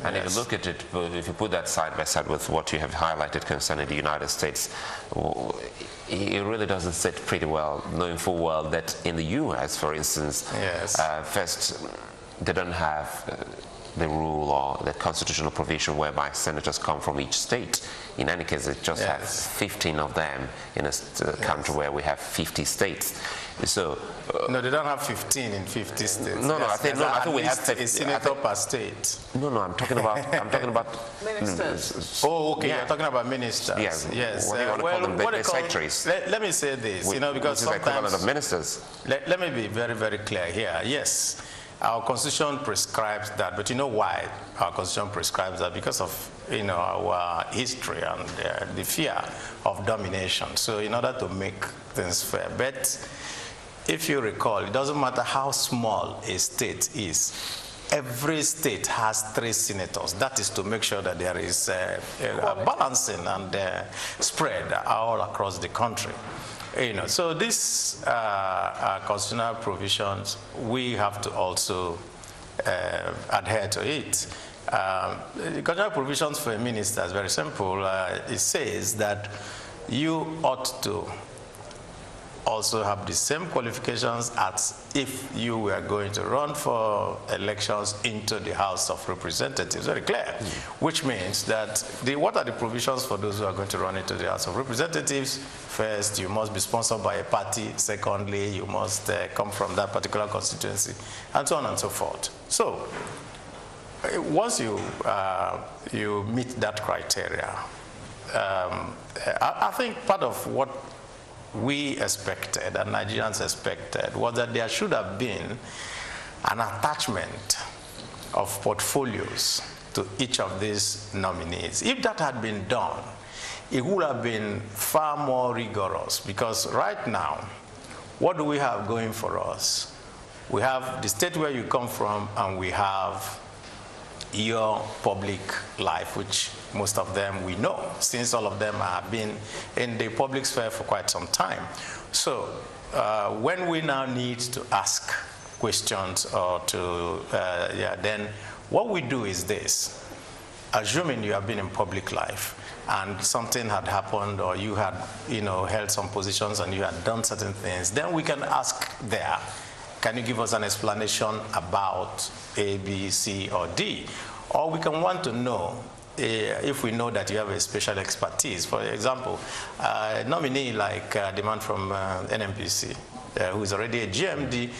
And if you look at it, if you put that side by side with what you have highlighted concerning the United States, it really doesn't sit pretty well, knowing full well that in the U.S., for instance, first, they don't have the rule or the constitutional provision whereby senators come from each state. In any case, it just has 15 of them in a country where we have 50 states. So no, they don't have 15 in 50 states. No, I think we have 50, a senator per state. No, I'm talking about ministers. Oh, okay. You're talking about ministers. Yes. What do you want to call them? The secretaries. Let me say this, because sometimes the equivalent of ministers. Let me be very, very clear here. Yes, our constitution prescribes that, but you know why our constitution prescribes that? Because of our history and the fear of domination. So in order to make things fair, but if you recall, it doesn't matter how small a state is, every state has 3 senators. That is to make sure that there is a balancing and spread all across the country. So these constitutional provisions, we have to also adhere to it. The constitutional provisions for a minister is very simple. It says that you ought to also have the same qualifications as if you were going to run for elections into the House of Representatives. Very clear. Which means that what are the provisions for those who are going to run into the House of Representatives? First, you must be sponsored by a party. Secondly, you must come from that particular constituency, and so on and so forth. So once you meet that criteria, I think part of what we expected and Nigerians expected was that there should have been an attachment of portfolios to each of these nominees. If that had been done, it would have been far more rigorous, because right now, what do we have going for us? We have the state where you come from, and we have your public life, which most of them we know, since all of them have been in the public sphere for quite some time. So when we now need to ask questions or to, then what we do is this. Assuming you have been in public life and something had happened, or you had held some positions and you had done certain things, then we can ask there, can you give us an explanation about A, B, C, or D? Or we can want to know if we know that you have a special expertise. For example, a nominee like the man from NMPC, who is already a GMD,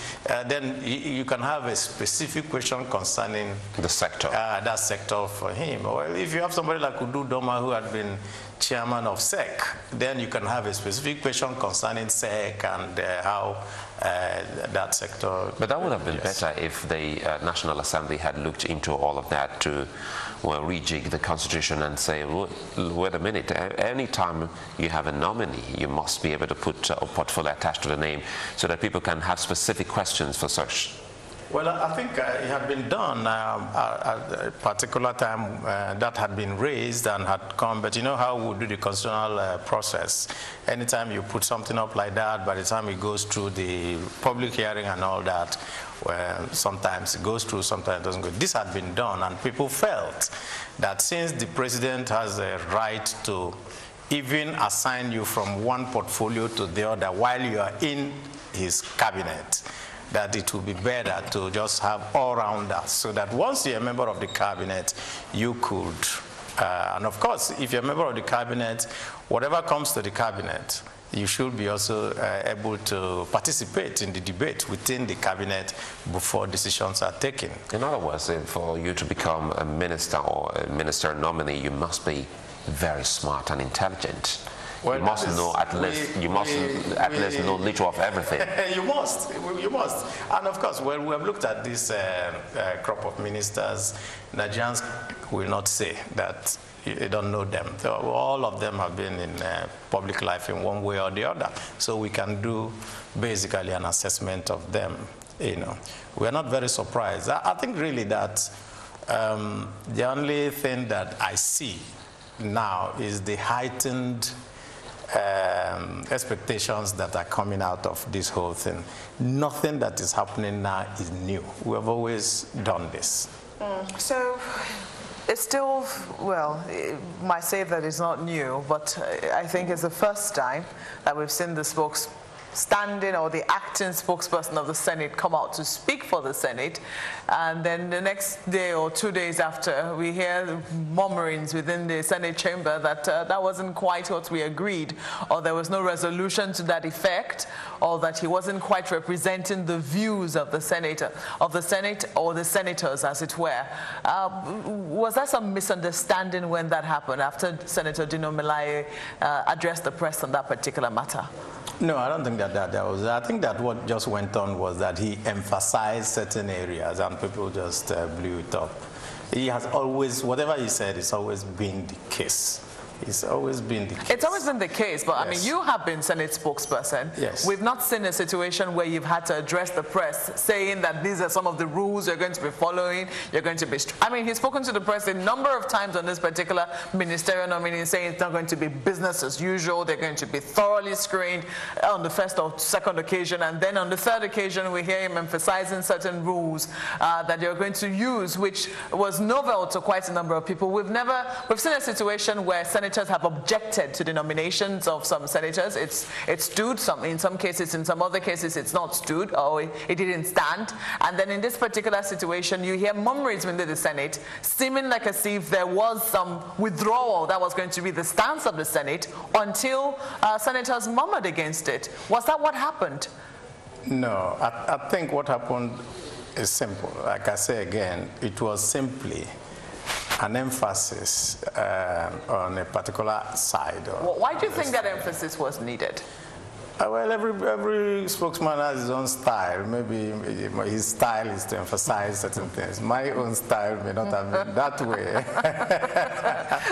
then you can have a specific question concerning the sector. That sector for him. Or if you have somebody like Udu Doma, who had been chairman of SEC, then you can have a specific question concerning SEC and how that sector. But that would have been better if the National Assembly had looked into all of that to rejig the constitution and say, wait a minute, any time you have a nominee, you must be able to put a portfolio attached to the name so that people can have specific questions for such. Well, I think it had been done at a particular time that had been raised and had come, but you know how we do the constitutional process. Anytime you put something up like that, by the time it goes through the public hearing and all that, sometimes it goes through, sometimes it doesn't go. This had been done, and people felt that since the president has a right to even assign you from one portfolio to the other while you are in his cabinet, that it would be better to just have all-rounders, so that once you're a member of the cabinet, you could, and of course, if you're a member of the cabinet, whatever comes to the cabinet, you should be also able to participate in the debate within the cabinet before decisions are taken. In other words, for you to become a minister or a minister nominee, you must be very smart and intelligent. Well, you must know at least. You must at least know little of everything. You must. And of course, when we have looked at this crop of ministers, Nigerians will not say that you don't know them. So all of them have been in public life in one way or the other. So we can do basically an assessment of them. We are not very surprised. I think really that the only thing that I see now is the heightened expectations that are coming out of this whole thing. Nothing that is happening now is new. We have always done this. So It's still, well, might say that it's not new, but I think it's the first time that we've seen the standing or the acting spokesperson of the Senate come out to speak for the Senate, and then the next day or 2 days after, we hear murmurings within the Senate chamber that that wasn't quite what we agreed, or there was no resolution to that effect, or that he wasn't quite representing the views of the Senate or the senators, as it were. Was there some misunderstanding when that happened, after Senator Dino Melaye addressed the press on that particular matter? No, I don't think that there was. I think that what just went on was that he emphasized certain areas and people just blew it up. He has always, whatever he said, it's always been the case. It's always been the case. It's always been the case, but yes. I mean, you have been Senate spokesperson. Yes. We've not seen a situation where you've had to address the press saying that these are some of the rules you're going to be following, you're going to be... I mean, he's spoken to the press a number of times on this particular ministerial nominee, saying it's not going to be business as usual, they're going to be thoroughly screened on the first or second occasion, and then on the third occasion we hear him emphasizing certain rules that you're going to use, which was novel to quite a number of people. We've seen a situation where senators have objected to the nominations of some senators. It's stood, in some cases, in some other cases it's not stood, or it didn't stand. And then in this particular situation, you hear murmurings within the Senate, seeming like as if there was some withdrawal that was going to be the stance of the Senate until senators murmured against it. Was that what happened? No, I think what happened is simple. Like I say again, it was simply an emphasis on a particular side. Why do you think that emphasis was needed? Well, every spokesman has his own style. Maybe his style is to emphasize certain things. My own style may not have been that way.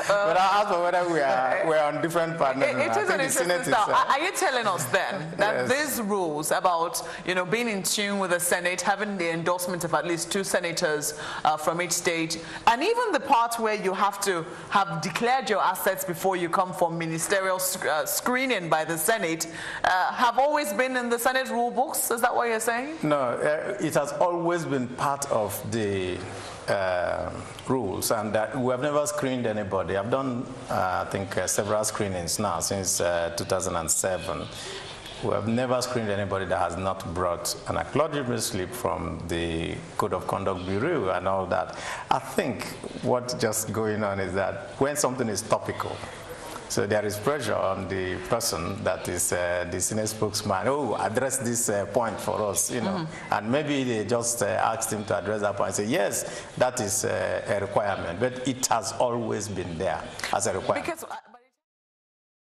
But as for whether we're on different partners, it is an interesting style. Are you telling us then that yes. these rules about being in tune with the Senate, having the endorsement of at least 2 senators from each state, and even the part where you have to have declared your assets before you come for ministerial screening by the Senate, have always been in the Senate rule books? Is that what you're saying? No, it has always been part of the rules, and we have never screened anybody. I've done, I think, several screenings now since 2007. We have never screened anybody that has not brought an acknowledgement slip from the Code of Conduct Bureau and all that. I think what's just going on is that when something is topical, so there is pressure on the person that is the Senate spokesman, address this point for us, and maybe they just asked him to address that point and say, yes, that is a requirement, but it has always been there as a requirement.